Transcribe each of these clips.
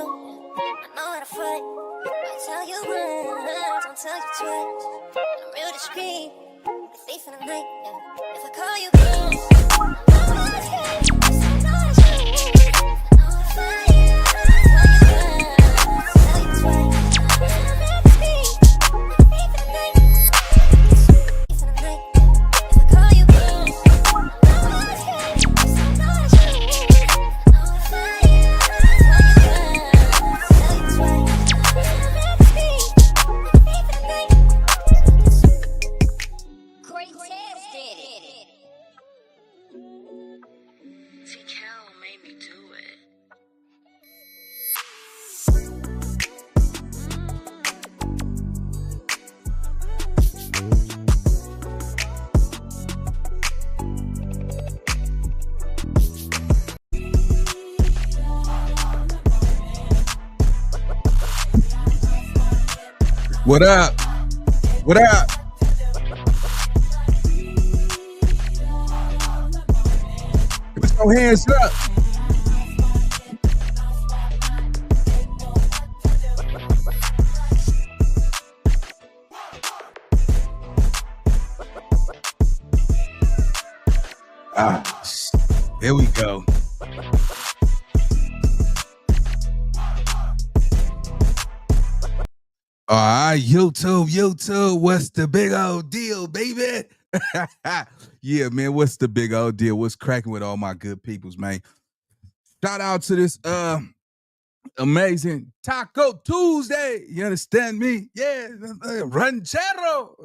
you. I know how to fight. I tell you once, don't tell you twice. I'm real discreet, the thief in the night. Yeah. If I call you once, I know it's good. I know it's true. I know how to fight. I tell you once, don't tell you twice. I'm real discreet, the thief in the night. Thief in the night. If I call you once, I know it's good. I know it's true. I know how to fight. What up? What up? Put your hands up. Here we go. All right, YouTube, what's the big old deal, baby? Yeah, man, what's the big old deal? What's cracking with all my good peoples, man? Shout out to this amazing Taco Tuesday. You understand me? Yeah, ranchero.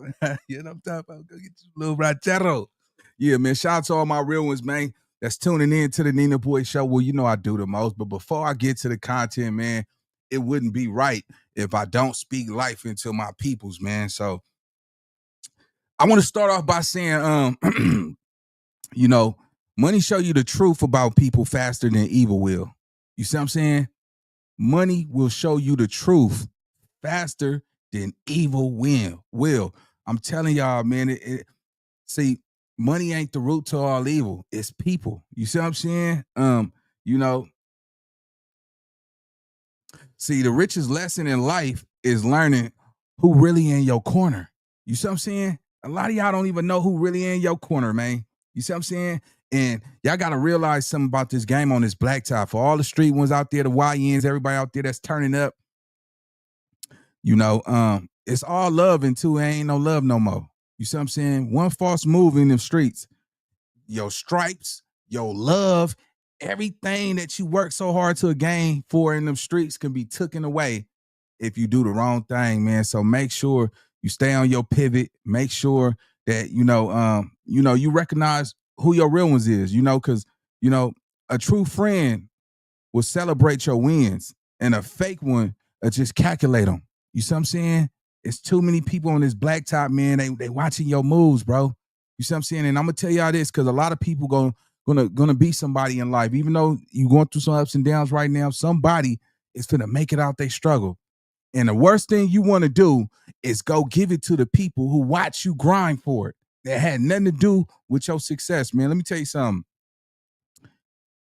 You know what I'm talking about? Go get you a little ranchero. Yeah, man, shout out to all my real ones, man, that's tuning in to the Nina Boy Show. Well, you know I do the most, but before I get to the content, man, it wouldn't be right if I don't speak life into my peoples, man. So I want to start off by saying, you know, money show you the truth about people faster than evil will. You see what I'm saying? Money will show you the truth faster than evil will. I'm telling y'all, man, see, money ain't the root to all evil. It's people. You see what I'm saying? You know, see, the richest lesson in life is learning who really in your corner. You see what I'm saying? A lot of y'all don't even know who really in your corner, man. You see what I'm saying? And y'all got to realize something about this game on this blacktop. For all the street ones out there, the YNs, everybody out there that's turning up, you know, it's all love until it ain't no love no more. You see what I'm saying? One false move in them streets, your stripes, your love, everything that you work so hard to gain for in them streets can be taken away if you do the wrong thing, man. So make sure you stay on your pivot. Make sure that, you recognize who your real ones is, because, a true friend will celebrate your wins and a fake one will just calculate them. You see what I'm saying? It's too many people on this blacktop, man. They watching your moves, bro. You see what I'm saying? And I'm gonna tell y'all this because a lot of people gonna be somebody in life. Even though you're going through some ups and downs right now, somebody is gonna make it out they struggle. And the worst thing you want to do is go give it to the people who watch you grind for it. That had nothing to do with your success, man. Let me tell you something.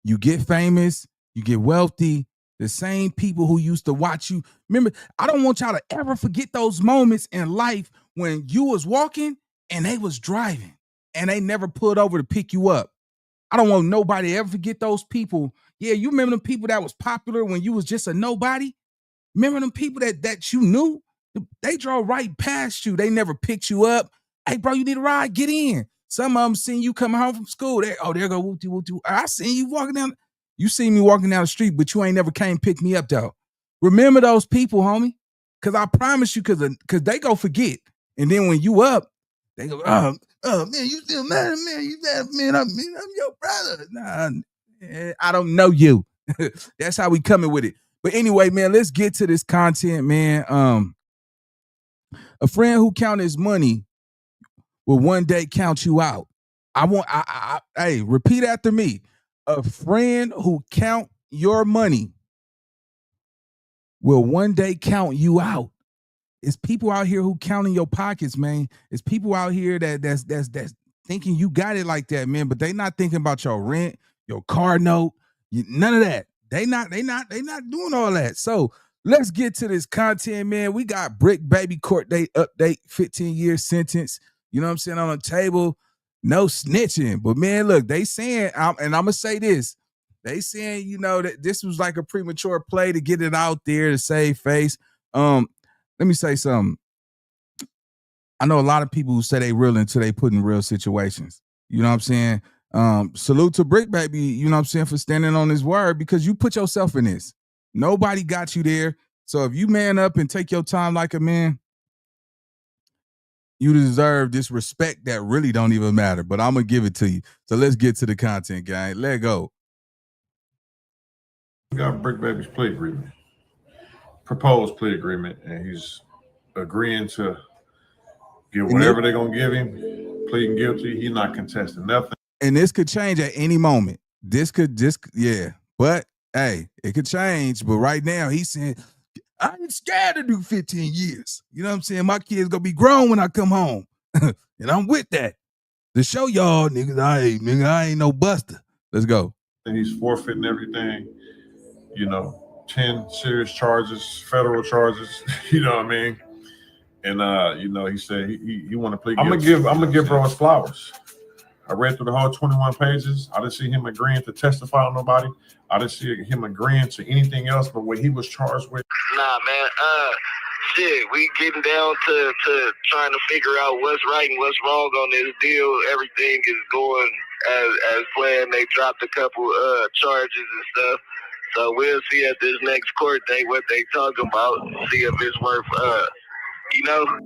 You get famous, you get wealthy, the same people who used to watch you. Remember, I don't want y'all to ever forget those moments in life when you was walking and they was driving and they never pulled over to pick you up. I don't want nobody to ever forget those people. Yeah, you remember them people that was popular when you was just a nobody? Remember them people that you knew? They drove right past you. They never picked you up. Hey, bro, you need a ride? Get in. Some of them seen you coming home from school. There go whoop-de-whoop-de. I seen you walking down. You seen me walking down the street, but you ain't never came pick me up, though. Remember those people, homie. Because I promise you, because they go forget. And then when you up, they go, oh, man, you still mad at me? You mad at me? I'm your brother. Nah, I don't know you. That's how we coming with it. But anyway, man, let's get to this content, man. A friend who counts his money will one day count you out. Hey, repeat after me. A friend who count your money will one day count you out. It's people out here who counting your pockets, man. It's people out here that's thinking you got it like that, man. But they not thinking about your rent, your car note, none of that. They not doing all that. So let's get to this content, man. We got Bricc Baby court date update, 15-year sentence. You know what I'm saying, on the table. No snitching. But man, look, they saying, and I'm gonna say this. They saying, you know, that this was like a premature play to get it out there to save face. Let me say something. I know a lot of people who say they real until they put in real situations. You know what I'm saying? Salute to Bricc Baby, you know what I'm saying, for standing on his word, because you put yourself in this. Nobody got you there. So if you man up and take your time like a man, you deserve this respect that really don't even matter. But I'm going to give it to you. So let's get to the content, gang. Let go. We got Bricc Baby's plea agreement, proposed plea agreement, and he's agreeing to give whatever they're going to give him, pleading guilty. He's not contesting nothing. And this could change at any moment. Yeah. But, hey, it could change. But right now, he's saying, I ain't scared to do 15 years. You know what I'm saying? My kids going to be grown when I come home. And I'm with that. To show y'all, niggas, I ain't no buster. Let's go. And he's forfeiting everything. 10 serious charges, federal charges, you know what I mean? And he said he want to plead guilty. I'm gonna give bro his flowers. I read through the whole 21 pages. I didn't see him agreeing to testify on nobody. I didn't see him agreeing to anything else but what he was charged with. Nah, man. Shit, we getting down to trying to figure out what's right and what's wrong on this deal. Everything is going as planned. They dropped a couple charges and stuff. So we'll see at this next court date what they talking about. See if it's worth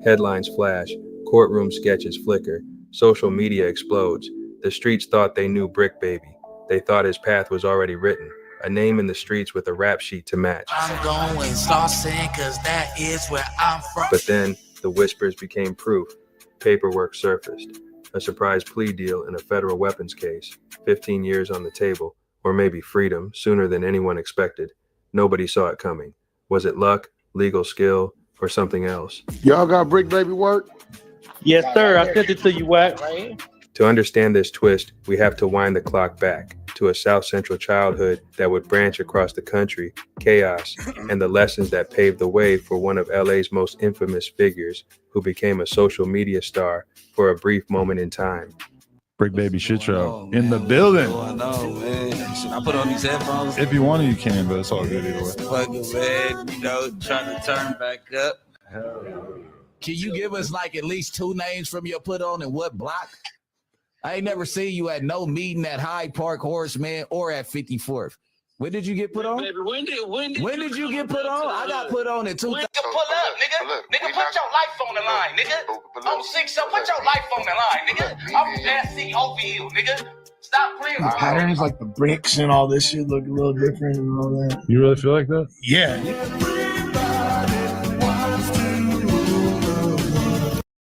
Headlines flash, courtroom sketches flicker, social media explodes. The streets thought they knew Bricc Baby. They thought his path was already written, a name in the streets with a rap sheet to match. I'm going saucing cause that is where I'm from. But then the whispers became proof. Paperwork surfaced. A surprise plea deal in a federal weapons case. 15 years on the table, or maybe freedom, sooner than anyone expected. Nobody saw it coming. Was it luck, legal skill, or something else? Y'all got Bricc Baby work? Yes, sir. I sent it to you, Wack. To understand this twist, we have to wind the clock back to a South Central childhood that would branch across the country, chaos, and the lessons that paved the way for one of LA's most infamous figures who became a social media star for a brief moment in time. Bricc Baby shit show in the building. Should I put on these headphones? If you want to, you can, but it's all good either way. Fucking man, trying to turn back up. Can you give us like at least 2 names from your put on and what block? I ain't never seen you at no meeting at Hyde Park, Horace Mann, or at 54th. When did you get put on? Baby, when did you get put on? I got put on in 2000. Nigga, pull up, nigga. Nigga, put your life on the line, nigga. I'm 6, so put your life on the line, nigga. I'm SC over here, nigga. Stop playing with me. Patterns like the bricks and all this shit look a little different and all that. You really feel like that? Yeah.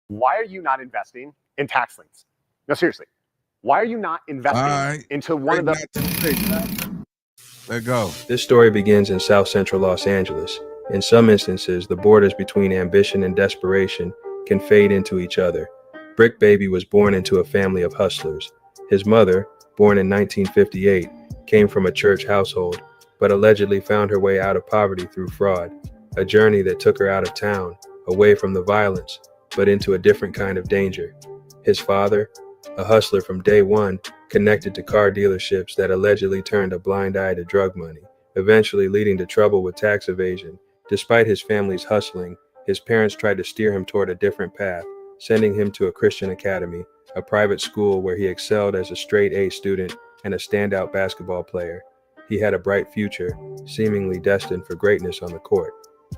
Why are you not investing in tax liens? No, seriously. Why are you not investing into one of the... Let go. This story begins in South Central Los Angeles. In some instances, the borders between ambition and desperation can fade into each other. Bricc Baby was born into a family of hustlers. His mother, born in 1958, came from a church household, but allegedly found her way out of poverty through fraud, a journey that took her out of town, away from the violence, but into a different kind of danger. His father, a hustler from day one, connected to car dealerships that allegedly turned a blind eye to drug money, eventually leading to trouble with tax evasion. Despite his family's hustling, his parents tried to steer him toward a different path, sending him to a Christian academy, a private school where he excelled as a straight A student and a standout basketball player. He had a bright future, seemingly destined for greatness on the court.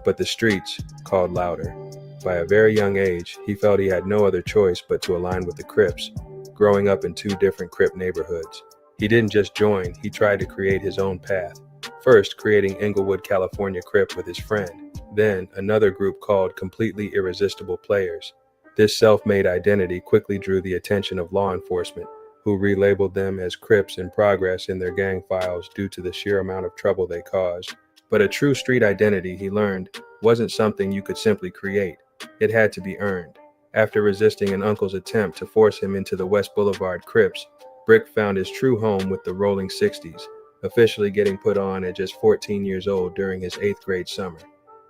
But the streets called louder. By a very young age, he felt he had no other choice but to align with the Crips, growing up in 2 different Crip neighborhoods. He didn't just join, he tried to create his own path. First, creating Inglewood, California Crip with his friend. Then, another group called Completely Irresistible Players. This self-made identity quickly drew the attention of law enforcement, who relabeled them as Crips in progress in their gang files due to the sheer amount of trouble they caused. But a true street identity, he learned, wasn't something you could simply create. It had to be earned. After resisting an uncle's attempt to force him into the West Boulevard Crips, Bricc found his true home with the Rolling 60s, officially getting put on at just 14 years old during his 8th grade summer.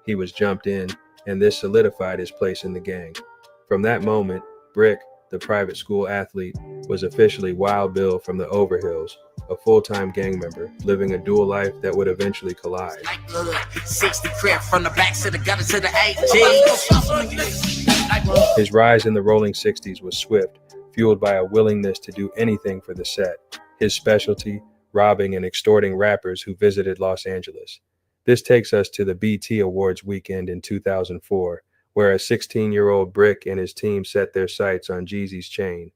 He was jumped in, and this solidified his place in the gang. From that moment, Bricc, the private school athlete, was officially Wild Bill from the Overhills, a full-time gang member, living a dual life that would eventually collide. 60 crib from the back to the gutter to the 8G. His rise in the rolling 60s was swift, fueled by a willingness to do anything for the set. His specialty, robbing and extorting rappers who visited Los Angeles. This takes us to the BT Awards weekend in 2004, where a 16-year-old Bricc and his team set their sights on Jeezy's chain.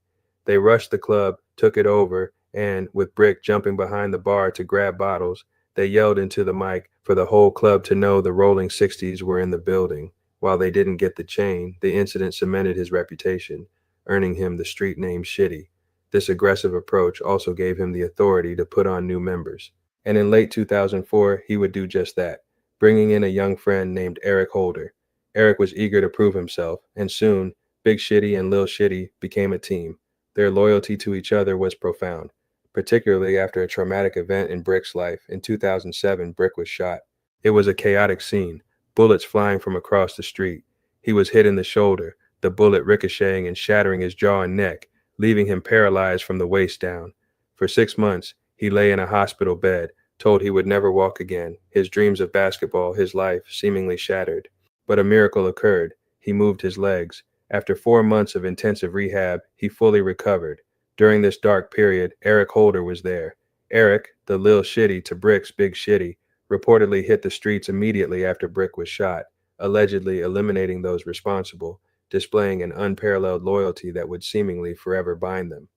They rushed the club, took it over, and, with Bricc jumping behind the bar to grab bottles, they yelled into the mic for the whole club to know the rolling 60s were in the building. While they didn't get the chain, the incident cemented his reputation, earning him the street name Shitty. This aggressive approach also gave him the authority to put on new members. And in late 2004, he would do just that, bringing in a young friend named Eric Holder. Eric was eager to prove himself, and soon, Big Shitty and Lil Shitty became a team. Their loyalty to each other was profound, particularly after a traumatic event in Brick's life. In 2007, Bricc was shot. It was a chaotic scene, bullets flying from across the street. He was hit in the shoulder, the bullet ricocheting and shattering his jaw and neck, leaving him paralyzed from the waist down. For 6 months, he lay in a hospital bed, told he would never walk again, his dreams of basketball, his life, seemingly shattered. But a miracle occurred. He moved his legs. After 4 months of intensive rehab, he fully recovered. During this dark period, Eric Holder was there. Eric, the Lil Shitty to Brick's Big Shitty, reportedly hit the streets immediately after Bricc was shot, allegedly eliminating those responsible, displaying an unparalleled loyalty that would seemingly forever bind them.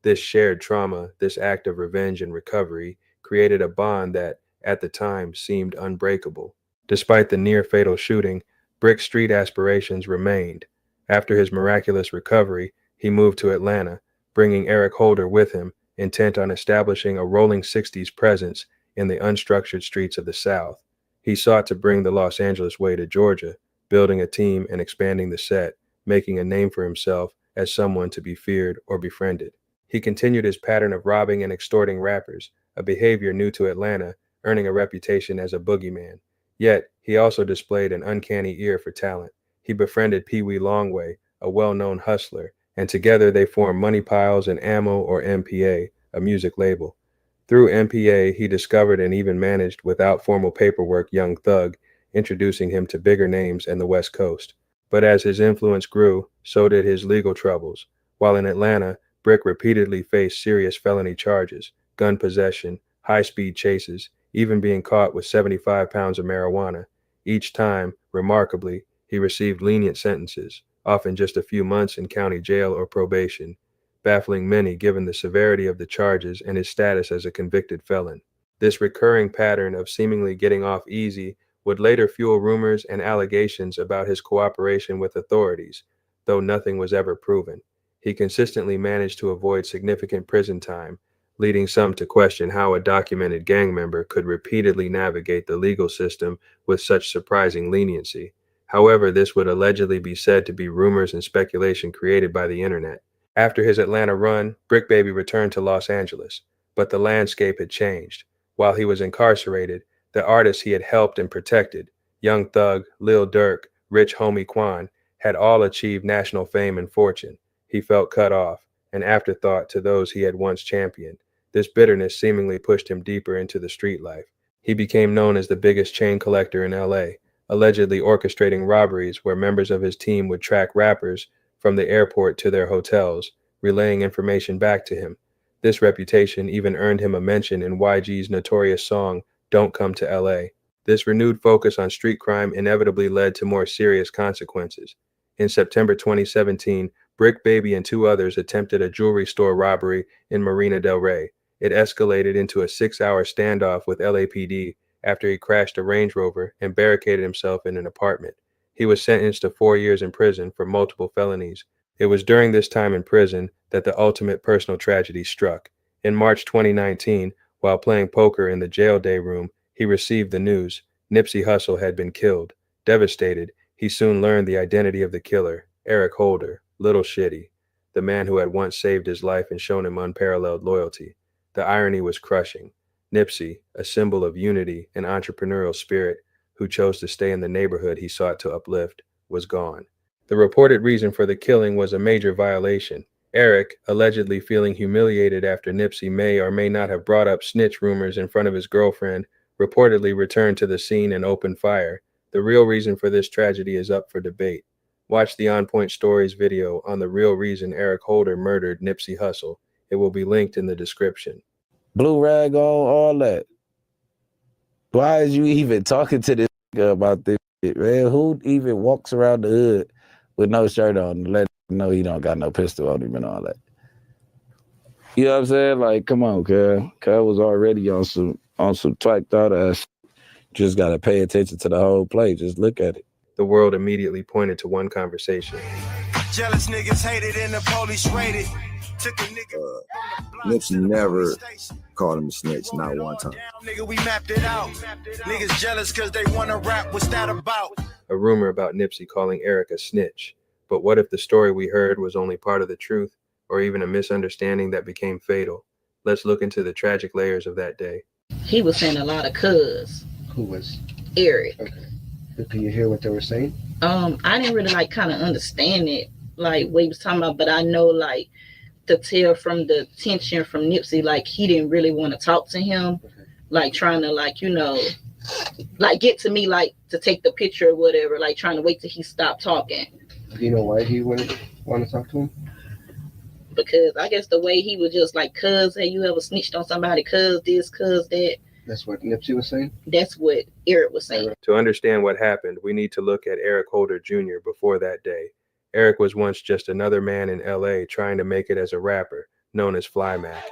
This shared trauma, this act of revenge and recovery, created a bond that, at the time, seemed unbreakable. Despite the near-fatal shooting, Brick's street aspirations remained. After his miraculous recovery, he moved to Atlanta, bringing Eric Holder with him, intent on establishing a rolling 60s presence in the unstructured streets of the South. He sought to bring the Los Angeles way to Georgia, building a team and expanding the set, making a name for himself as someone to be feared or befriended. He continued his pattern of robbing and extorting rappers, a behavior new to Atlanta, earning a reputation as a boogeyman. Yet, he also displayed an uncanny ear for talent. He befriended Pee Wee Longway, a well-known hustler, and together they formed Money Piles and Ammo, or MPA, a music label. Through MPA, he discovered and even managed, without formal paperwork, Young Thug, introducing him to bigger names and the West Coast. But as his influence grew, so did his legal troubles. While in Atlanta, Bricc repeatedly faced serious felony charges, gun possession, high-speed chases, even being caught with 75 pounds of marijuana. Each time, remarkably, he received lenient sentences, often just a few months in county jail or probation, baffling many given the severity of the charges and his status as a convicted felon. This recurring pattern of seemingly getting off easy would later fuel rumors and allegations about his cooperation with authorities, though nothing was ever proven. He consistently managed to avoid significant prison time, leading some to question how a documented gang member could repeatedly navigate the legal system with such surprising leniency. However, this would allegedly be said to be rumors and speculation created by the internet. After his Atlanta run, Bricc Baby returned to Los Angeles, but the landscape had changed. While he was incarcerated, the artists he had helped and protected, Young Thug, Lil Durk, Rich Homie Quan, had all achieved national fame and fortune. He felt cut off, an afterthought to those he had once championed. This bitterness seemingly pushed him deeper into the street life. He became known as the biggest chain collector in LA, allegedly orchestrating robberies where members of his team would track rappers from the airport to their hotels, relaying information back to him. This reputation even earned him a mention in YG's notorious song, Don't Come to LA. This renewed focus on street crime inevitably led to more serious consequences. In September 2017, Bricc Baby and 2 others attempted a jewelry store robbery in Marina del Rey. It escalated into a 6-hour standoff with LAPD after he crashed a Range Rover and barricaded himself in an apartment. He was sentenced to 4 years in prison for multiple felonies. It was during this time in prison that the ultimate personal tragedy struck. In March 2019, while playing poker in the jail day room, he received the news Nipsey Hussle had been killed. Devastated, he soon learned the identity of the killer, Eric Holder, Lil Shitty, the man who had once saved his life and shown him unparalleled loyalty. The irony was crushing. Nipsey, a symbol of unity and entrepreneurial spirit, who chose to stay in the neighborhood he sought to uplift, was gone. The reported reason for the killing was a major violation. Eric, allegedly feeling humiliated after Nipsey may or may not have brought up snitch rumors in front of his girlfriend, reportedly returned to the scene and opened fire. The real reason for this tragedy is up for debate. Watch the On Point Stories video on the real reason Eric Holder murdered Nipsey Hussle. It will be linked in the description. Blue rag on, all that. Why is you even talking to this nigga about this shit, man? Who even walks around the hood with no shirt on and let him know he don't got no pistol on him and all that? You know what I'm saying? Like, come on, cuz. Cuz was already on some twacked out ass. Just gotta pay attention to the whole play. Just look at it. The world immediately pointed to one conversation. Jealous niggas hated and the police raided. Nipsey never called him a snitch, not one time. Nigga, we mapped it out. Niggas jealous cause they wanna rap. What's that about? A rumor about Nipsey calling Eric a snitch. But what if the story we heard was only part of the truth, or even a misunderstanding that became fatal? Let's look into the tragic layers of that day. He was saying a lot of cuz. Who was? Eric. Okay. Can you hear what they were saying? I didn't really like kind of understand it, like what he was talking about, but I know like to tell from the tension from Nipsey, like he didn't really want to talk to him, like trying to like, you know, like get to me, like to take the picture or whatever, like trying to wait till he stopped talking. Do you know why he wouldn't want to talk to him? Because I guess the way he was just like, cuz, hey, you ever snitched on somebody, cuz this, cuz that. That's what Nipsey was saying? That's what Eric was saying. To understand what happened, we need to look at Eric Holder Jr. before that day. Eric was once just another man in LA trying to make it as a rapper, known as Fly Mac.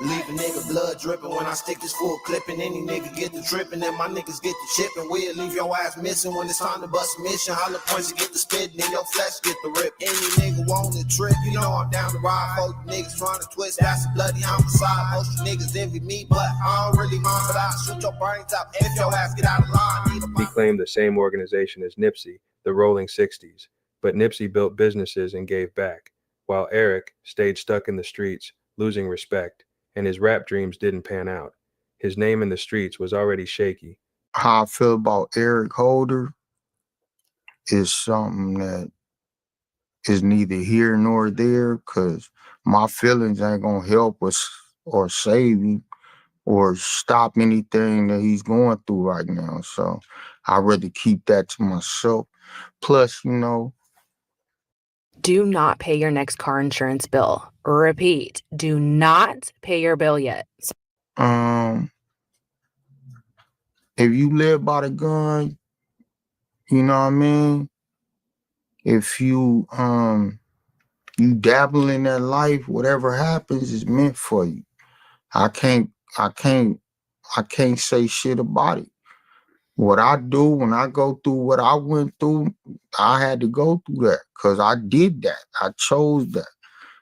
Leave a nigga blood dripping when I stick this full clip and any nigga get the tripping and my niggas get the chipping. We'll leave your ass missing when it's time to bust a mission. Holla points to get the spitting and your flesh get the rip. Any nigga want a trip, you know I'm down to ride. Both niggas trying to twist, that's a bloody homicide. Most you niggas envy me, but I don't really mind. But I'll shoot your brains out if your ass get out of line. He claimed the same organization as Nipsey, the Rolling 60s. But Nipsey built businesses and gave back, while Eric stayed stuck in the streets, losing respect, and his rap dreams didn't pan out. His name in the streets was already shaky. How I feel about Eric Holder is something that is neither here nor there, because my feelings ain't gonna help us or save him or stop anything that he's going through right now. So I'd rather keep that to myself. Plus, you know, do not pay your next car insurance bill. Repeat, do not pay your bill yet. If you live by the gun, you know what I mean? If you you dabble in that life, whatever happens is meant for you. I can't say shit about it. What I do when I go through what I went through, I had to go through that because I did that. I chose that.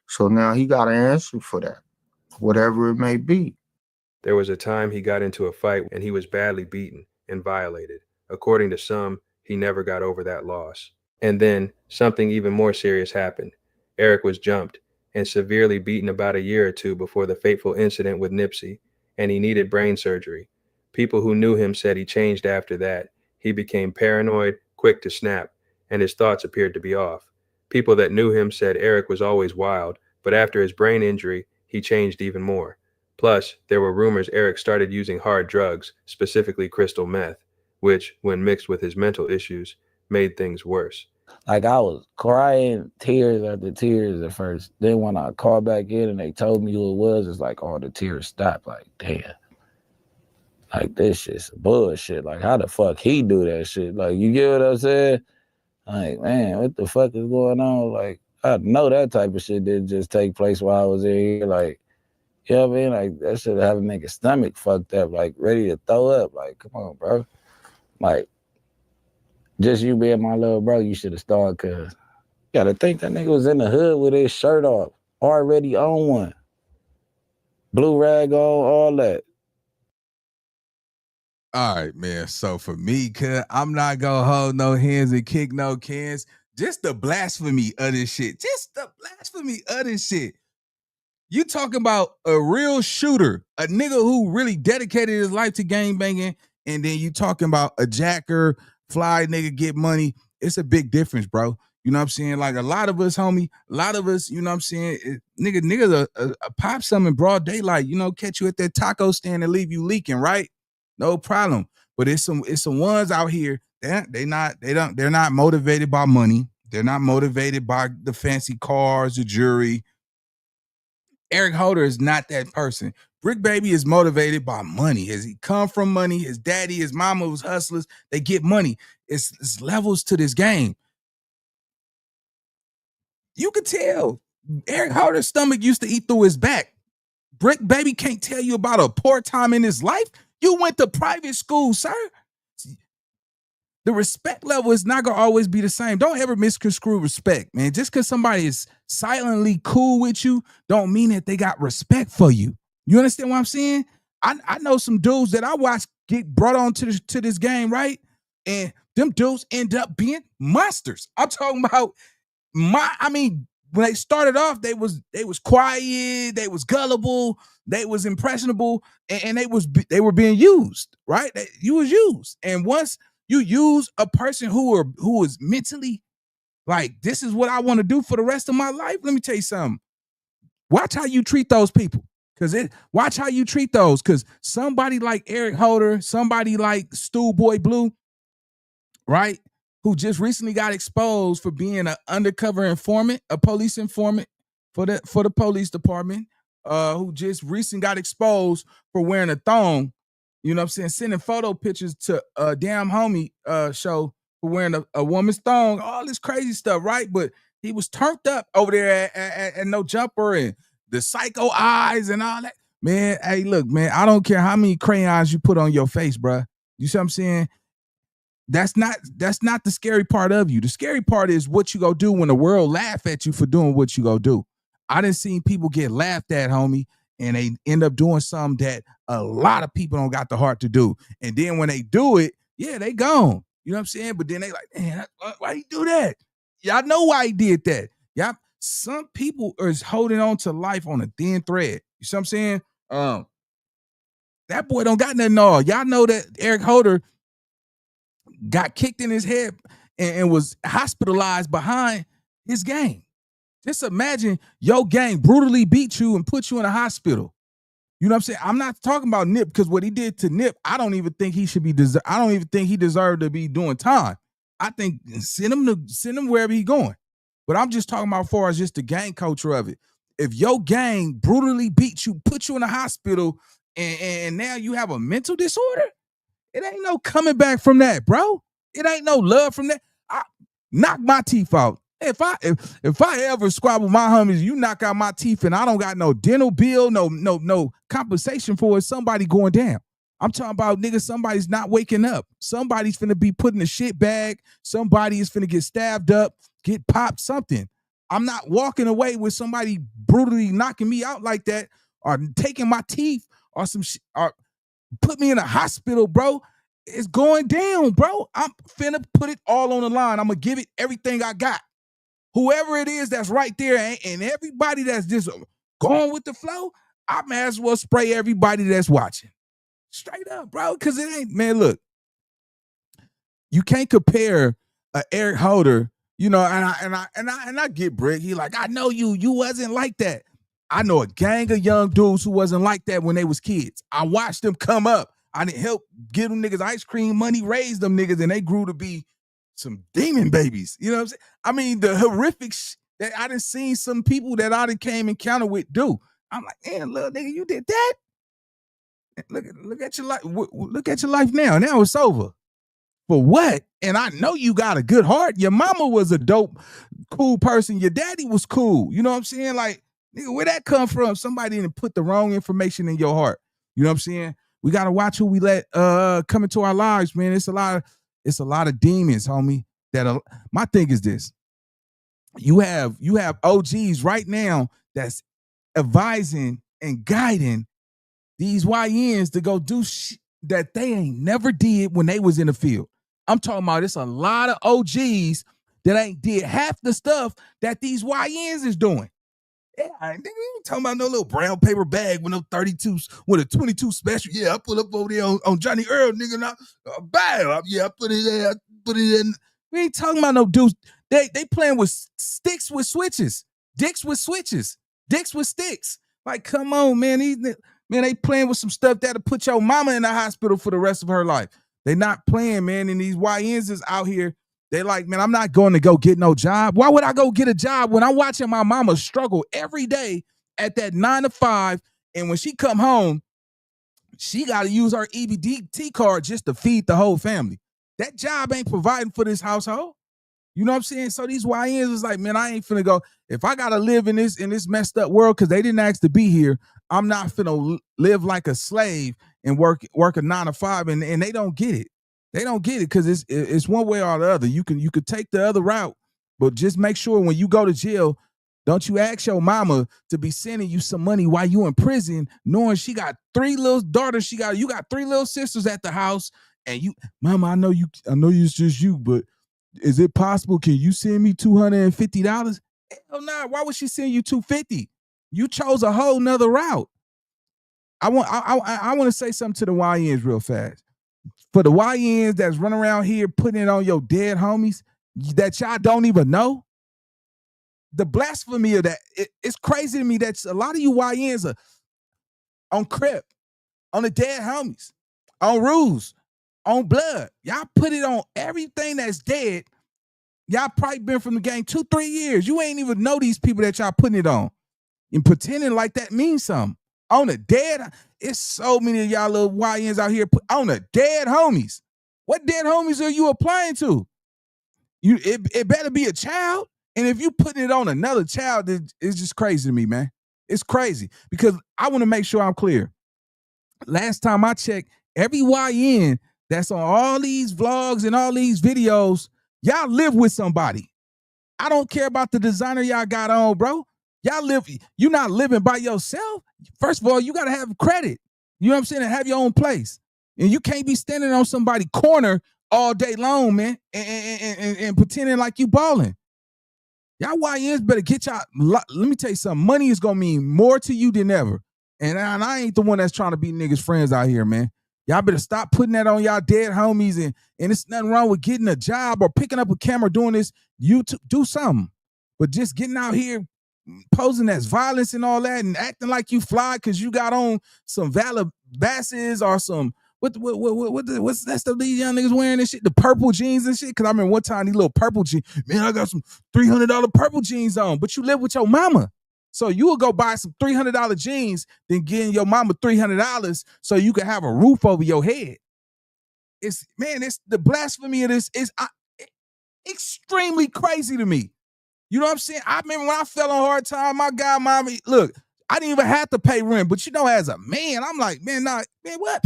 So now he got an answer for that, whatever it may be. There was a time he got into a fight and he was badly beaten and violated. According to some, he never got over that loss. And then something even more serious happened. Eric was jumped and severely beaten about a year or two before the fateful incident with Nipsey, and he needed brain surgery. People who knew him said he changed after that. He became paranoid, quick to snap, and his thoughts appeared to be off. People that knew him said Eric was always wild, but after his brain injury, he changed even more. Plus, there were rumors Eric started using hard drugs, specifically crystal meth, which, when mixed with his mental issues, made things worse. Like I was crying tears after tears at first. Then when I called back in and they told me who it was, it's like all the tears stopped. Like, damn. Like, this shit's bullshit. Like, how the fuck he do that shit? Like, you get what I'm saying? Like, man, what the fuck is going on? Like, I know that type of shit didn't just take place while I was in here. Like, you know what I mean? Like, that shit have a nigga stomach fucked up, like, ready to throw up. Like, come on, bro. Like, just you being my little bro, you should have started, cuz. You gotta think that nigga was in the hood with his shirt off, already on one. Blue rag on, all that. All right, man. So for me, cuz I'm not gonna hold no hands and kick no cans. Just the blasphemy of this shit. Just the blasphemy of this shit. You talking about a real shooter, a nigga who really dedicated his life to gang banging, and then you talking about a jacker, fly nigga, get money. It's a big difference, bro. You know what I'm saying? Like a lot of us, homie, a lot of us, you know what I'm saying? Niggas a pop some in broad daylight, you know, catch you at that taco stand and leave you leaking, right? No problem. But it's some ones out here that they're not motivated by money. They're not motivated by the fancy cars, the jewelry. Eric Holder is not that person. Bricc Baby is motivated by money. Has he come from money? His daddy, his mama was hustlers. They get money. It's levels to this game. You could tell Eric Holder's stomach used to eat through his back. Bricc Baby can't tell you about a poor time in his life. You went to private school, sir. The respect level is not gonna always be the same. Don't ever misconstrue respect, man. Just because somebody is silently cool with you, don't mean that they got respect for you. You understand what I'm saying? I know some dudes that I watch get brought on to this game, right? And them dudes end up being monsters. I'm talking about when they started off, they was quiet, they was gullible, they was impressionable, and they were being used, right? You was used. And once you use a person who is mentally like, this is what I want to do for the rest of my life. Let me tell you something. Watch how you treat those people. Watch how you treat those. Because somebody like Eric Holder, somebody like Stu Boy Blue, right? Who just recently got exposed for being an undercover informant, a police informant for the police department, who just recently got exposed for wearing a thong. You know what I'm saying? Sending photo pictures to a damn homie show for wearing a woman's thong, all this crazy stuff, right? But he was turned up over there at No Jumper and the psycho eyes and all that. Man, hey, look, man, I don't care how many crayons you put on your face, bro. You see what I'm saying? That's not the scary part of you. The scary part is what you go do when the world laugh at you for doing what you go do. I done seen people get laughed at, homie, and they end up doing something that a lot of people don't got the heart to do. And then when they do it, yeah, they gone. You know what I'm saying? But then they like, man, why you do that? Y'all know why he did that. Y'all, some people is holding on to life on a thin thread. You see what I'm saying? That boy don't got nothing all. Y'all know that Eric Holder got kicked in his head and was hospitalized behind his gang. Just imagine your gang brutally beat you and put you in a hospital. You know what I'm saying? I'm not talking about Nip, because what he did to Nip, I don't even think he should be. I don't even think he deserved to be doing time. I think send him wherever he's going. But I'm just talking about as far as just the gang culture of it. If your gang brutally beat you, put you in a hospital, and now you have a mental disorder, it ain't no coming back from that, bro. It ain't no love from that. I knock my teeth out. If I ever squabble my homies, you knock out my teeth and I don't got no dental bill, no compensation for it, somebody going down. I'm talking about, nigga, somebody's not waking up. Somebody's finna be put in a shit bag. Somebody is finna get stabbed up, get popped, something. I'm not walking away with somebody brutally knocking me out like that, or taking my teeth, or some shit, or put me in a hospital, bro. It's going down, bro. I'm finna put it all on the line. I'm gonna give it everything I got. Whoever it is that's right there, and everybody that's just going with the flow, I might as well spray everybody that's watching. Straight up, bro. Because it ain't, man, look, you can't compare Eric Holder, you know, and I get Bricc. He like, I know you wasn't like that. I know a gang of young dudes who wasn't like that when they was kids. I watched them come up. I didn't help give them niggas ice cream money, raise them niggas, and they grew to be some demon babies. You know what I'm saying? I mean, the horrific that I done seen some people that I done came encounter with do. I'm like, man, little nigga, you did that? Look at your life. Look at your life now. Now it's over. For what? And I know you got a good heart. Your mama was a dope, cool person. Your daddy was cool. You know what I'm saying? Like, nigga, where that come from? Somebody didn't put the wrong information in your heart. You know what I'm saying? We gotta watch who we let come into our lives, man. It's a lot of demons, homie. My thing is this. You have OGs right now that's advising and guiding these YNs to go do shit that they ain't never did when they was in the field. I'm talking about it's a lot of OGs that ain't did half the stuff that these YNs is doing. Yeah, I ain't talking about no little brown paper bag with no 32s with a 22 special. Yeah, I pull up over there on Johnny Earl, nigga. Now, bam. Yeah, I put it there. I put it in. We ain't talking about no dudes. They playing with sticks with switches, dicks with switches, dicks with sticks. Like, come on, man. They playing with some stuff that'll put your mama in the hospital for the rest of her life. They not playing, man. And these YNs is out here. They like, man, I'm not going to go get no job. Why would I go get a job when I'm watching my mama struggle every day at that 9 to 5? And when she come home, she got to use her EBT card just to feed the whole family. That job ain't providing for this household. You know what I'm saying? So these YNs is like, man, I ain't finna go. If I gotta live in this messed up world because they didn't ask to be here, I'm not finna live like a slave and work a 9 to 5, and they don't get it. They don't get it because it's one way or the other. You could take the other route, but just make sure when you go to jail, don't you ask your mama to be sending you some money while you in prison, knowing she got 3 little daughters. You got 3 little sisters at the house, and mama, I know it's just you, but is it possible? Can you send me $250? Hell no. Why would she send you $250? You chose a whole nother route. I want to say something to the YNs real fast. For the YNs that's running around here putting it on your dead homies that y'all don't even know, the blasphemy of that, it's crazy to me that a lot of you YNs are on Crip, on the dead homies, on Rules, on Blood. Y'all put it on everything that's dead. Y'all probably been from the game 2-3 years. You ain't even know these people that y'all putting it on and pretending like that means something. On the dead, it's so many of y'all little YNs out here on the dead homies. What dead homies are you applying to? It better be a child. And if you putting it on another child, it's just crazy to me, man. It's crazy because I want to make sure I'm clear. Last time I checked, every YN that's on all these vlogs and all these videos, y'all live with somebody. I don't care about the designer y'all got on, bro. You're not living by yourself. First of all, you got to have credit. You know what I'm saying? And have your own place. And you can't be standing on somebody's corner all day long, man, and pretending like you balling. Y'all YNs better get y'all. Let me tell you something. Money is going to mean more to you than ever. And I ain't the one that's trying to be niggas' friends out here, man. Y'all better stop putting that on y'all dead homies. And it's nothing wrong with getting a job or picking up a camera doing this. You do something. But just getting out here posing as violence and all that and acting like you fly because you got on some Calabasas or some what's that stuff these young niggas wearing and shit, the purple jeans and shit. Because I remember one time these little purple jeans, man, I got some $300 purple jeans on, but you live with your mama. So you will go buy some $300 jeans, then getting your mama $300 so you can have a roof over your head. It's the blasphemy of this is extremely crazy to me. You know what I'm saying? I remember when I fell on hard time, my guy, mommy, look, I didn't even have to pay rent, but as a man, I'm like, man, what?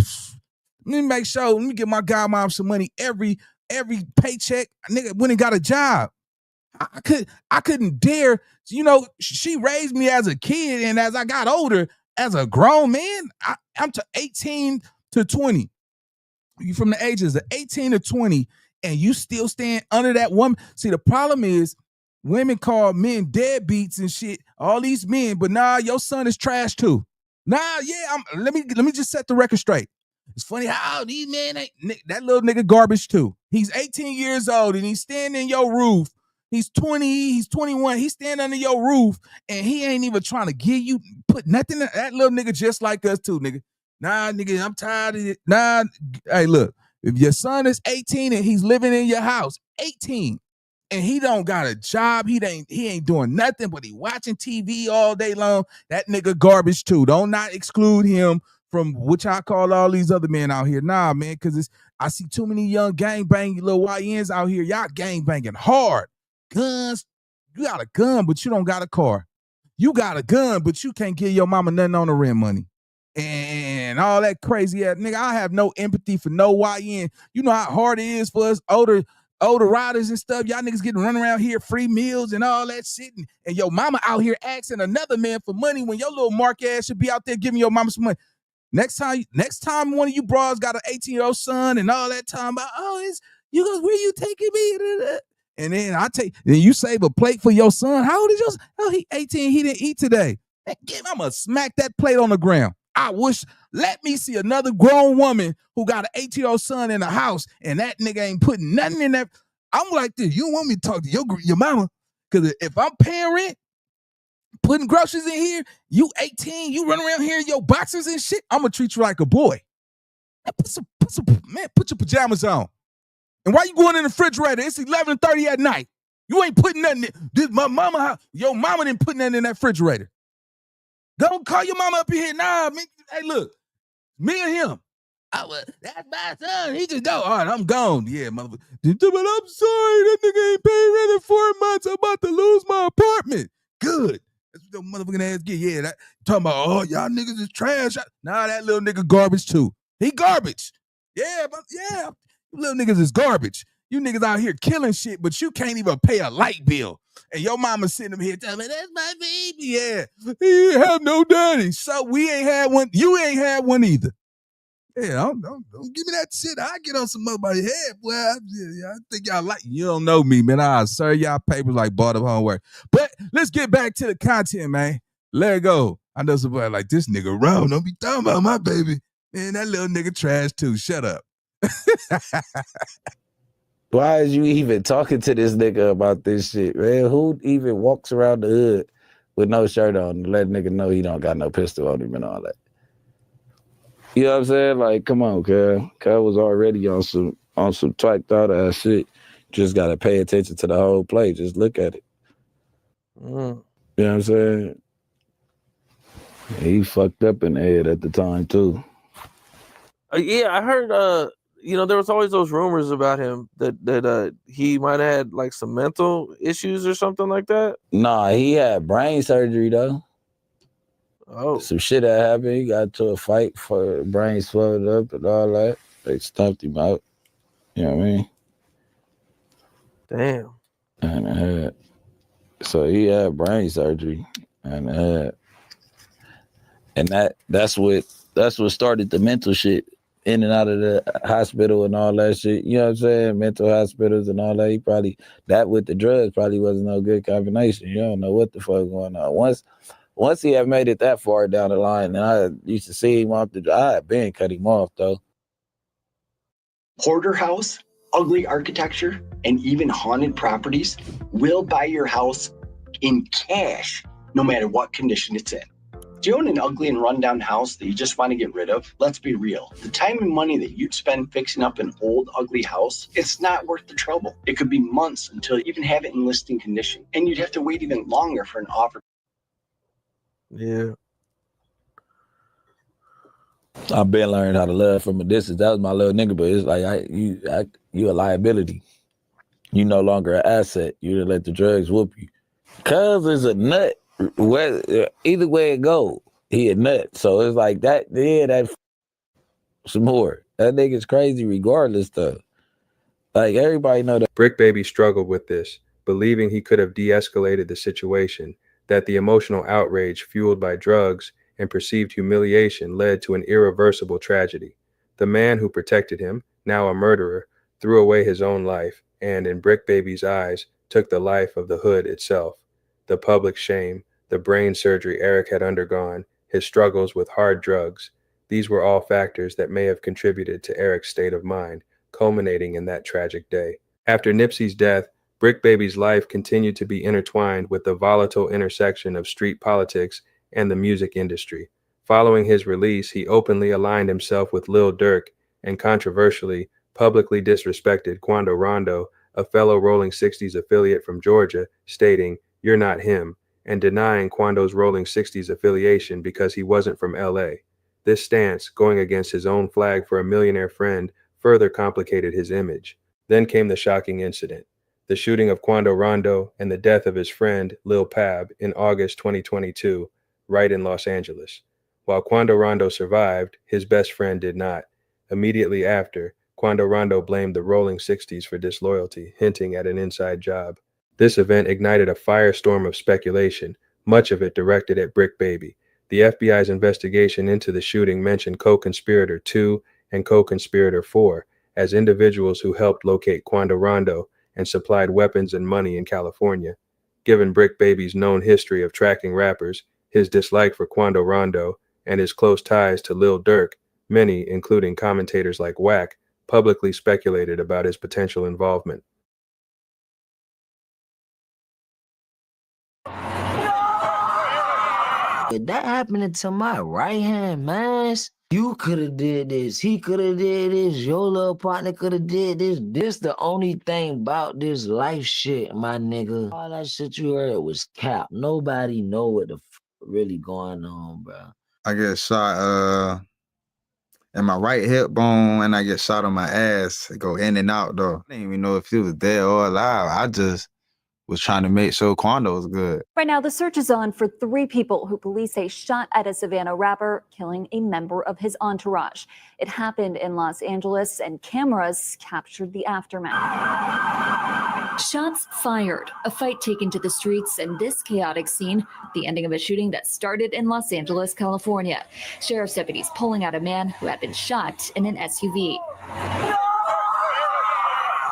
Let me make sure, let me give my godmom some money every paycheck. Nigga went and got a job. I couldn't dare, she raised me as a kid, and as I got older, as a grown man, I'm to 18 to 20. You from the ages of 18 to 20, and you still stand under that woman. See, the problem is women call men deadbeats and shit, all these men, but nah, your son is trash too. Nah, yeah, let me just set the record straight. It's funny how these men that little nigga garbage too. He's 18 years old and he's standing in your roof. He's 20, he's 21, he's standing under your roof and he ain't even trying to give you, put nothing in that little nigga just like us too, nigga. Nah, nigga, I'm tired of it. Nah, hey, look, if your son is 18 and he's living in your house, 18, and he don't got a job, he ain't doing nothing, but he watching TV all day long, that nigga garbage too. Don't not exclude him from which I call all these other men out here. Nah, man, because I see too many young gangbanging little YNs out here. Y'all gangbanging hard. Guns, you got a gun, but you don't got a car. You got a gun, but you can't give your mama nothing on the rent money. And all that crazy ass nigga. I have no empathy for no YN. You know how hard it is for us older riders and stuff. Y'all niggas getting run around here, free meals and all that shit. And your mama out here asking another man for money when your little mark ass should be out there giving your mama some money. Next time one of you bras got an 18-year-old son and all that time about, where you taking me? And then then you save a plate for your son. How old is yours? Oh, he 18. He didn't eat today. I'm gonna smack that plate on the ground. Let me see another grown woman who got an 18-year-old son in the house and that nigga ain't putting nothing in that. I'm like this. You don't want me to talk to your mama? Because if I'm paying rent, putting groceries in here, you 18, you run around here in your boxers and shit, I'm gonna treat you like a boy. Put your pajamas on. And why you going in the refrigerator? It's 11:30 at night. You ain't putting nothing in. Your mama didn't put nothing in that refrigerator. Don't call your mama up in here. Nah, man. Hey, look, me and him. That's my son. He just go. All right, I'm gone. Yeah, motherfucker. But I'm sorry, that nigga ain't paying rent in 4 months. I'm about to lose my apartment. Good. That's what the motherfucking ass get. Yeah, that talking about, oh, y'all niggas is trash. Nah, that little nigga garbage too. He garbage. Yeah, but yeah, you little niggas is garbage. You niggas out here killing shit, but you can't even pay a light bill. And your mama sitting up here telling me, that's my baby. Yeah, he ain't have no daddy. So we ain't had one. You ain't had one either. Yeah, don't give me that shit. I get on some motherfucker's head, boy. I think y'all like, you don't know me, man. I'll serve y'all papers like bought up homework. But let's get back to the content, man. Let it go. I know somebody like, this nigga wrong. Don't be talking about my baby. Man, that little nigga trash too. Shut up. Why is you even talking to this nigga about this shit, man? Who even walks around the hood with no shirt on to let nigga know he don't got no pistol on him and all that? You know what I'm saying? Like, come on, cuz. Cuz was already on some twiked out ass shit. Just gotta pay attention to the whole play. Just look at it. You know what I'm saying? He fucked up in the head at the time too. Yeah, I heard there was always those rumors about him that he might have had like some mental issues or something like that. Nah, he had brain surgery though. Oh. Some shit that happened. He got to a fight for brain swelled up and all that. They stumped him out. You know what I mean? Damn. And so he had brain surgery and that's what started the mental shit in and out of the hospital and all that shit. You know what I'm saying? Mental hospitals and all that. That with the drugs probably wasn't no good combination. You don't know what the fuck going on. Once he had made it that far down the line, and I used to see him off I had been cut him off though. Hoarder house, ugly architecture, and even haunted properties will buy your house in cash, no matter what condition it's in. Do you own an ugly and rundown house that you just want to get rid of? Let's be real. The time and money that you'd spend fixing up an old, ugly house, it's not worth the trouble. It could be months until you even have it in listing condition, and you'd have to wait even longer for an offer. Yeah. I've been learning how to love from a distance. That was my little nigga, but it's like you a liability. You no longer an asset. You didn't let the drugs whoop you. Cuz is a nut. Either way it go, he a nut. So it's like that. Yeah, that some more. That nigga's crazy regardless though. Like everybody know that. Bricc Baby struggled with this, believing he could have de-escalated the situation, that the emotional outrage fueled by drugs and perceived humiliation led to an irreversible tragedy. The man who protected him, now a murderer, threw away his own life and, in Bricc Baby's eyes, took the life of the hood itself. The public shame, the brain surgery Eric had undergone, his struggles with hard drugs, these were all factors that may have contributed to Eric's state of mind, culminating in that tragic day. After Nipsey's death, Bricc Baby's life continued to be intertwined with the volatile intersection of street politics and the music industry. Following his release, he openly aligned himself with Lil Durk and controversially, publicly disrespected Quando Rondo, a fellow Rolling 60s affiliate from Georgia, stating, "You're not him," and denying Quando's Rolling 60s affiliation because he wasn't from LA. This stance, going against his own flag for a millionaire friend, further complicated his image. Then came the shocking incident, the shooting of Quando Rondo and the death of his friend, Lil Pab, in August 2022, right in Los Angeles. While Quando Rondo survived, his best friend did not. Immediately after, Quando Rondo blamed the Rolling 60s for disloyalty, hinting at an inside job. This event ignited a firestorm of speculation, much of it directed at Bricc Baby. The FBI's investigation into the shooting mentioned co-conspirator 2 and co-conspirator 4 as individuals who helped locate Quando Rondo and supplied weapons and money in California. Given Bricc Baby's known history of tracking rappers, his dislike for Quando Rondo, and his close ties to Lil Durk, many, including commentators like Wack, publicly speculated about his potential involvement. If that happened to my right hand, man, you could have did this. He could have did this. Your little partner could have did this. This the only thing about this life shit, my nigga. All that shit you heard was cap. Nobody know what the really going on, bro. I get shot in my right hip bone, and I get shot on my ass. It go in and out though. I didn't even know if he was dead or alive. I just was trying to make sure Quando was good. Right now, the search is on for 3 people who police say shot at a Savannah rapper, killing a member of his entourage. It happened in Los Angeles, and cameras captured the aftermath. Shots fired, a fight taken to the streets, and this chaotic scene, the ending of a shooting that started in Los Angeles, California. Sheriff's deputies pulling out a man who had been shot in an SUV.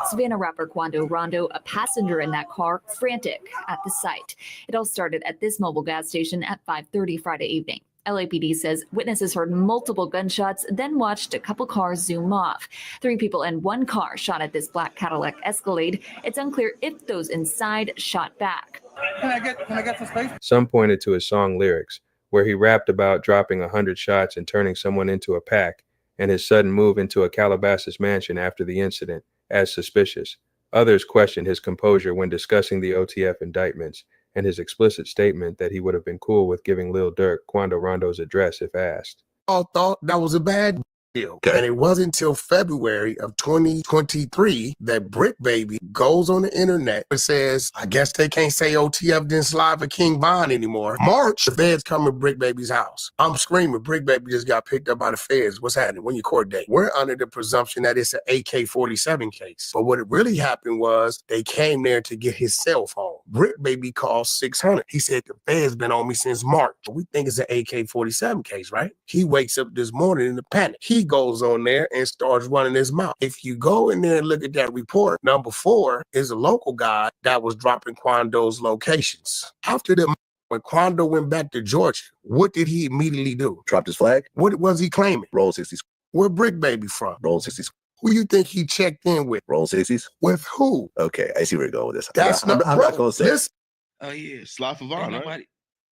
Savannah rapper Quando Rondo, a passenger in that car, frantic at the sight. It all started at this mobile gas station at 5:30 Friday evening. LAPD says witnesses heard multiple gunshots, then watched a couple cars zoom off. 3 people in one car shot at this black Cadillac Escalade. It's unclear if those inside shot back. Can I get some space? Some pointed to his song lyrics, where he rapped about dropping 100 shots and turning someone into a pack, and his sudden move into a Calabasas mansion after the incident, as suspicious. Others questioned his composure when discussing the OTF indictments, and his explicit statement that he would have been cool with giving Lil Durk Quando Rondo's address if asked. All thought that was a bad deal. Okay. And it wasn't until February of 2023 that Bricc Baby goes on the internet and says, I guess they can't say OTF didn't slide for King Von anymore. March, the feds come to Bricc Baby's house. I'm screaming, Bricc Baby just got picked up by the feds. What's happening? When your court date? We're under the presumption that it's an AK-47 case. But what it really happened was they came there to get his cell phone. Bricc Baby called 600. He said, the feds been on me since March. We think it's an AK-47 case, right? He wakes up this morning in a panic. He goes on there and starts running his mouth. If you go in there and look at that report, number 4 is a local guy that was dropping Quando's locations. After the when Quando went back to Georgia, what did he immediately do? Dropped his flag? What was he claiming? Roll 60s. Where Bricc Baby from? Roll 60s. Who you think he checked in with? Roll 60s. With who? Okay, I see where you're going with this. That's I'm not going to say. Listen. Oh yeah, Slide for Von, right?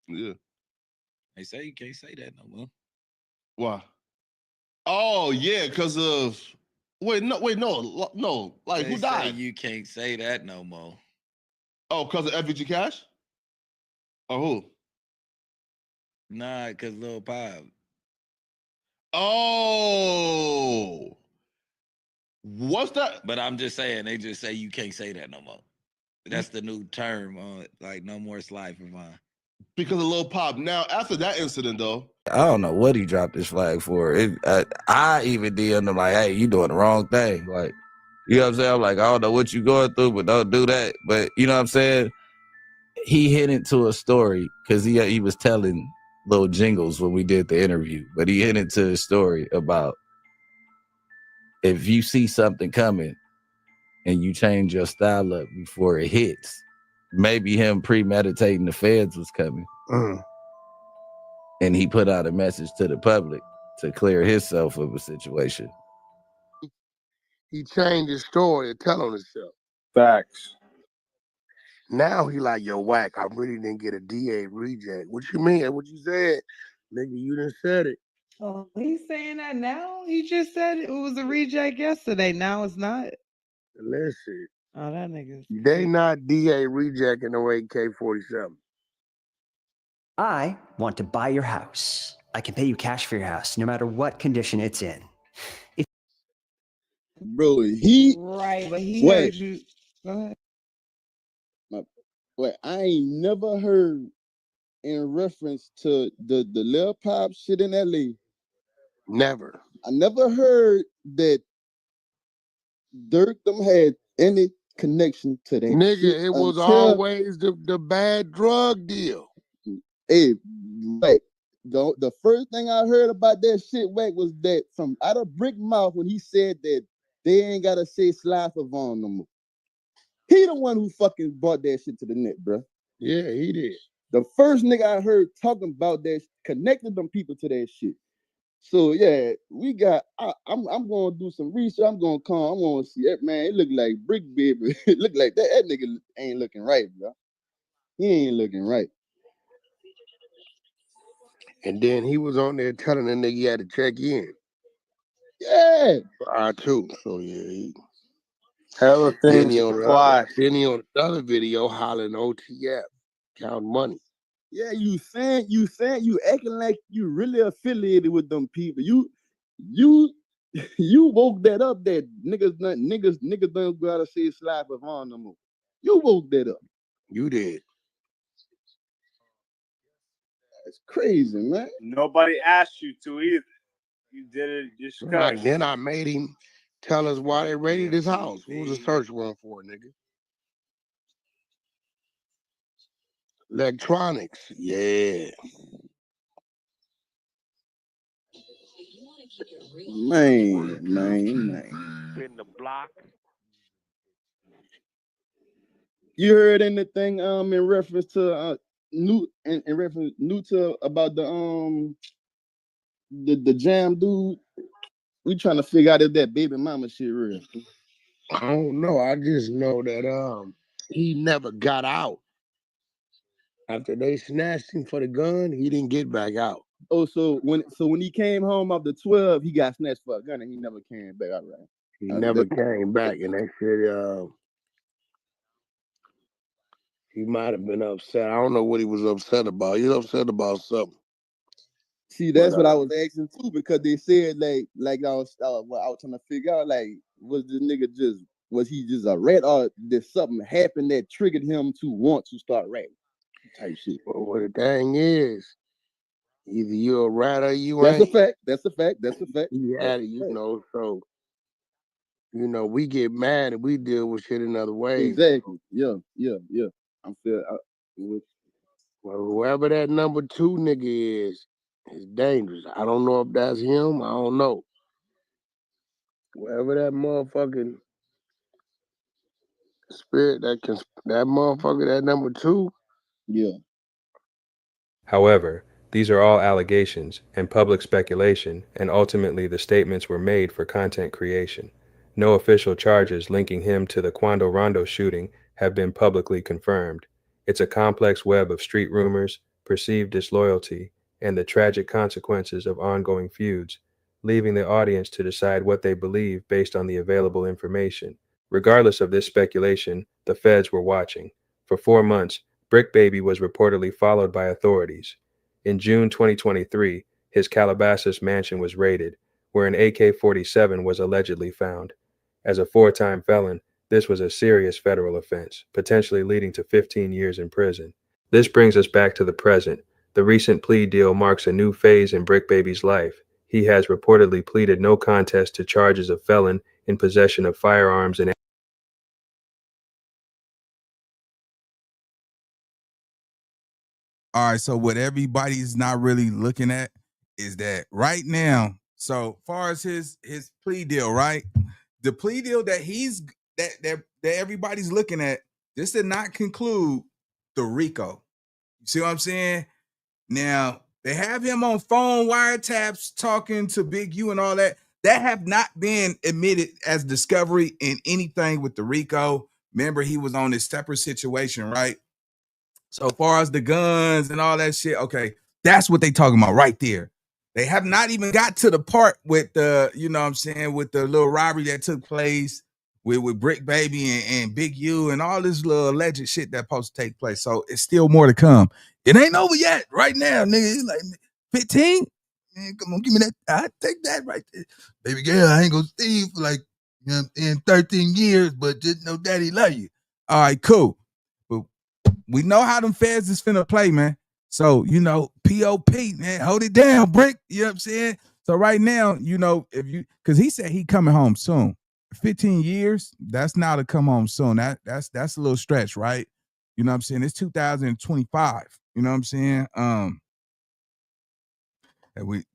Yeah. They say you can't say that no more. Why? Oh yeah, because of no. Like They who say died? you can't say that no more. Oh, because of FVG Cash? Or who? Nah, because Lil Pop. Oh, what's that? But I'm just saying, they just say you can't say that no more. That's the new term on like no more Slide for Von. Because of Lil Pop. Now, after that incident, though, I don't know what he dropped his flag for. I even DM'd him like, hey, you doing the wrong thing. Like, you know what I'm saying? I'm like, I don't know what you going through, but don't do that. But you know what I'm saying? He hit into a story because he was telling little jingles when we did the interview, but he hit into a story about if you see something coming and you change your style up before it hits, maybe him premeditating the feds was coming. And he put out a message to the public to clear himself of a situation. He changed his story to tell on himself. Facts. Now he like, yo, Wack, I really didn't get a DA reject. What you mean? What you said? Nigga, you done said it. Oh, he's saying that now? He just said it was a reject yesterday. Now it's not. Listen. Oh, that nigga's They not DA rejecting no AK-47. I want to buy your house. I can pay you cash for your house, no matter what condition it's in. Bro, he right, but he wait. heard you. Go ahead. Wait, I ain't never heard in reference to the Lil Pop shit in LA. Never. I never heard that Durk them had any connection to that. Nigga, shit it was until- always the bad drug deal. Hey, like the first thing I heard about that shit, Wack, was that from out of Bricc mouth when he said that they ain't gotta say Slide for Von no more. He the one who fucking brought that shit to the net, bro. Yeah, he did. The first nigga I heard talking about that connected them people to that shit. So yeah, we got. I'm gonna do some research. I'm gonna come. I'm gonna see that man. It look like Bricc Baby. It look like that nigga ain't looking right, bro. He ain't looking right. And then he was on there telling the nigga he had to check in. Yeah. I too. So yeah. Everything supply. Then he on the other video hollering OTF, count money. Yeah, you acting like you really affiliated with them people. You woke that up that niggas don't gotta say slide with on no more. You woke that up. You did. That's crazy, man. Nobody asked you to either. You did it just Right. cause. Then I made him tell us why they raided his house. What was the search warrant for, nigga? Electronics. Yeah. Man. In the block. You heard anything in reference to new to about the jam dude? We trying to figure out if that baby mama shit real. I don't know. I just know that he never got out. After they snatched him for the gun, he didn't get back out. Oh, so when he came home after 12, he got snatched for a gun and he never came back. All right. He never came back, and that shit. He might have been upset. I don't know what he was upset about. He was upset about something. See, that's what I was asking too, because they said like I was trying to figure out, like, was he just a rat, or did something happen that triggered him to want to start ratting type shit? Well, the thing is, either you're a rat or you ain't. That's a fact. Yeah, so we get mad and we deal with shit in other ways. Exactly. Yeah. I'm feel. Well, whoever that number 2 nigga is dangerous. I don't know if that's him. I don't know. Whoever that motherfucking spirit that motherfucker, that number 2. Yeah. However, these are all allegations and public speculation, and ultimately the statements were made for content creation. No official charges linking him to the Quando Rondo shooting have been publicly confirmed. It's a complex web of street rumors, perceived disloyalty, and the tragic consequences of ongoing feuds, leaving the audience to decide what they believe based on the available information. Regardless of this speculation, the feds were watching. For 4 months, Bricc Baby was reportedly followed by authorities. In June 2023, his Calabasas mansion was raided, where an AK-47 was allegedly found. As a 4-time felon, this was a serious federal offense, potentially leading to 15 years in prison. This brings us back to the present. The recent plea deal marks a new phase in Bricc Baby's life. He has reportedly pleaded no contest to charges of felon in possession of firearms and All right, so what everybody's not really looking at is that right now, so far as his plea deal, right? The plea deal that that everybody's looking at, this did not conclude the RICO. You see what I'm saying? Now, they have him on phone wiretaps talking to Big U and all that. That have not been admitted as discovery in anything with the RICO. Remember, he was on this separate situation, right? So far as the guns and all that shit, okay, that's what they talking about right there. They have not even got to the part with the, you know what I'm saying, with the little robbery that took place with Bricc Baby and Big U and all this little alleged shit that supposed to take place. So it's still more to come. It ain't over yet right now, nigga. It's like 15? Man, come on, give me that. I take that right there. Baby girl, I ain't gonna stay you for like, you know, in 13 years, but just know daddy love you. All right, cool. We know how them feds is finna play, man. So, P.O.P., man, hold it down, Bricc. You know what I'm saying? So right now, because he said he coming home soon. 15 years, that's now to come home soon. That's a little stretch, right? You know what I'm saying? It's 2025. You know what I'm saying? And we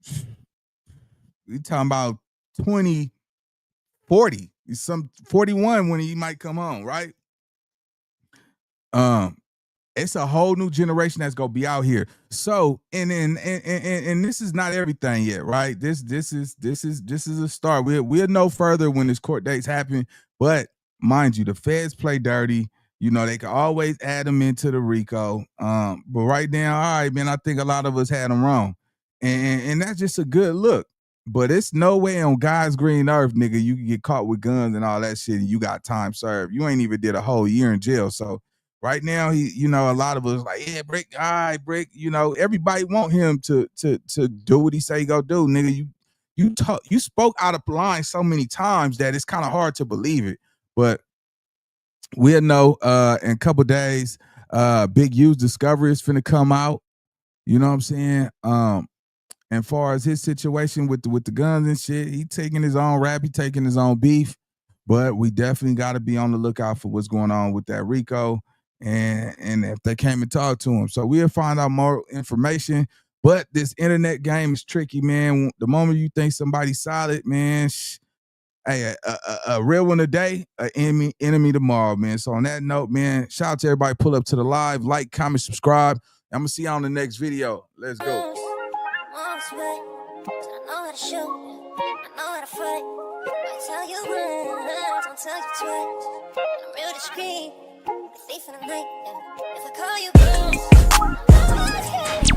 talking about 2040. Some 41 when he might come home, right? It's a whole new generation that's gonna be out here. So, and this is not everything yet, right? This is a start. We'll know further when this court dates happen. But mind you, the feds play dirty. You know, they can always add them into the RICO. But right now, all right, man, I think a lot of us had them wrong. And that's just a good look. But it's no way on God's green earth, nigga, you can get caught with guns and all that shit and you got time served. You ain't even did a whole year in jail. So right now, a lot of us like, yeah, Bricc, all right, Bricc. Everybody want him to do what he say he go do, nigga. You spoke out of line so many times that it's kind of hard to believe it. But we'll know in a couple days. Big U's discovery is finna come out. You know what I'm saying? And far as his situation with the guns and shit, he taking his own rap, he taking his own beef. But we definitely got to be on the lookout for what's going on with that RICO. And if they came and talked to him. So we'll find out more information. But this internet game is tricky, man. The moment you think somebody's solid, man, hey, a real one today, an enemy tomorrow, man. So on that note, man, shout out to everybody. Pull up to the live, like, comment, subscribe. I'm going to see you on the next video. Let's go. I know how to shoot, I know how to fight. I tell you once, don't tell you twice. I'm real discreet, a thief in the night. Yeah. If I call you, I know